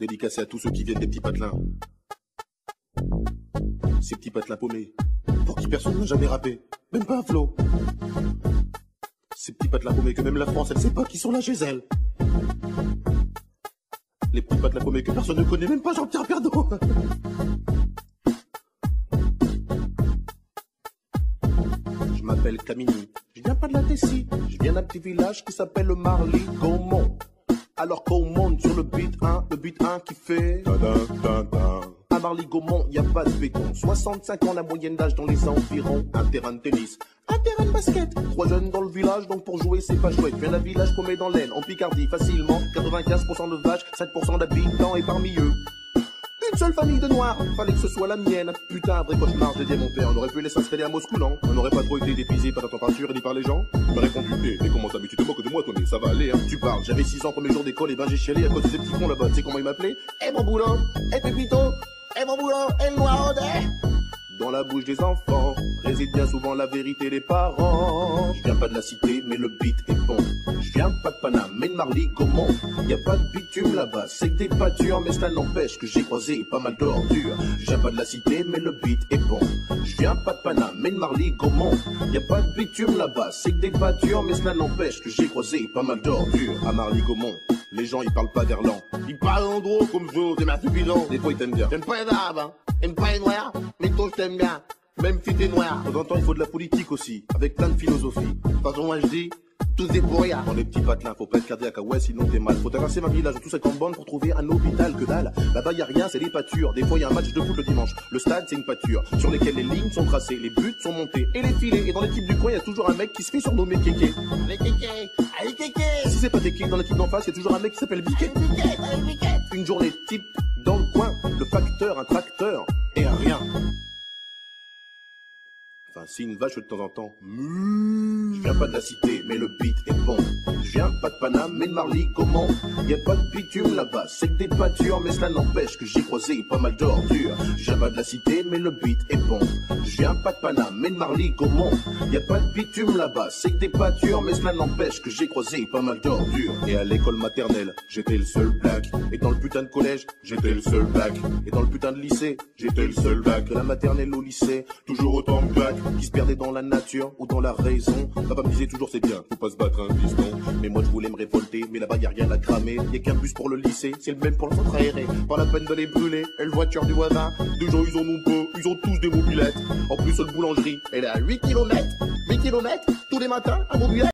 Dédicacé à tous ceux qui viennent des petits patelins. Ces petits patelins paumés, pour qui personne n'a jamais rappé, même pas un flow. Ces petits patelins paumés que même la France, elle sait pas qui sont là chez elle. Les petits patelins paumés que personne ne connaît, même pas Jean-Pierre Pernaut. Je m'appelle Camini, je viens pas de la Tessie, je viens d'un petit village qui s'appelle le Marly-Gaumont. Alors qu'on monte sur le beat 1 qui fait à Marly-Gaumont, y a pas de béton. 65 ans la moyenne d'âge dans les environs. Un terrain de tennis, un terrain de basket. 3 jeunes dans le village, donc pour jouer c'est pas chouette. Viens d'un village paumé dans l'Aisne, en Picardie, facilement. 95% de vaches, 5% d'habitants et parmi eux une seule famille de noirs, fallait que ce soit la mienne. Putain, un vrai cauchemar, j'ai dit à mon père. On aurait pu les s'installer à Moscou, non? On n'aurait pas trop été dépisé par la température ni par les gens. Il m'a répondu, mais comment ça, mais tu te moques de moi, Tony, ça va aller, hein. Tu parles, j'avais 6 ans, premier jour d'école, et ben j'ai chialé à cause de ces petits cons là-bas. Tu sais comment ils m'appelaient? Eh mon boulot, eh Pépito, eh mon boulot, eh le noir dans la bouche des enfants réside bien souvent la vérité des parents. Je viens pas de la cité, mais le beat est bon. Je viens pas de Paname, mais de Marly-Gaumont. Y a pas de bitume là-bas, c'est que des pâtures, mais cela n'empêche que j'ai croisé pas mal d'ordures. Je viens pas de la cité, mais le beat est bon. Je viens pas de Paname, mais de Marly-Gaumont. Y a pas de bitume là-bas, c'est que des pâtures, mais cela n'empêche que j'ai croisé pas mal d'ordures. À Marly-Gaumont, les gens ils parlent pas verlan. Ils parlent en gros comme je, des mères bidon. Des fois ils t'aiment bien. J'aime pas les arabes, hein. J'aime pas les noirs, mais toi je t'aime bien. Même si t'es noir. De temps en temps il faut de la politique aussi, avec plein de philosophie. De toute façon moi je dis, tous des pourriards. Dans les petits patelins, faut pas être cardiaque, ouais, sinon t'es mal. Faut traverser ma village, tous cette en bande pour trouver un hôpital, que dalle. Là-bas y a rien, c'est des pâtures. Des fois y a un match de foot le dimanche. Le stade c'est une pâture, sur lesquelles les lignes sont tracées, les buts sont montés et les filets. Et dans l'équipe du coin y a toujours un mec qui se fait surnommer Kéké. Allez Kéké, allez Kéké. Si c'est pas Kéké, dans l'équipe d'en face y a toujours un mec qui s'appelle Biquet. Une journée type dans le coin, le facteur, un tracteur et un rien. Enfin, si une vache de temps en temps. Je viens pas de la cité, mais le beat est bon. Je viens pas de Paname, mais de Marly-Gaumont. Y a pas de bitume là-bas, c'est que des pâtures, mais cela n'empêche que j'ai croisé pas mal d'ordures. Je viens pas de la cité, mais le beat est bon. Je viens pas de Paname, mais de Marly-Gaumont. Y a pas de bitume là-bas, c'est que des pâtures, mais cela n'empêche que j'ai croisé pas mal d'ordures. Et à l'école maternelle, j'étais le seul black. Et dans le putain de collège, j'étais le seul black. Et dans le putain de lycée, j'étais le seul black. De la maternelle au lycée, toujours autant de black. Qui se perdait dans la nature ou dans la raison. Papa me disait toujours c'est bien, faut pas se battre un piston. Mais moi je voulais me révolter, mais là-bas y a rien à cramer. Y a qu'un bus pour le lycée, c'est le même pour le centre aéré. Pas la peine de les brûler, et le voiture du voisin. Deux gens ils en ont peu, ils ont tous des mobilettes. En plus la boulangerie, elle est à 8 km tous les matins, à mobilette.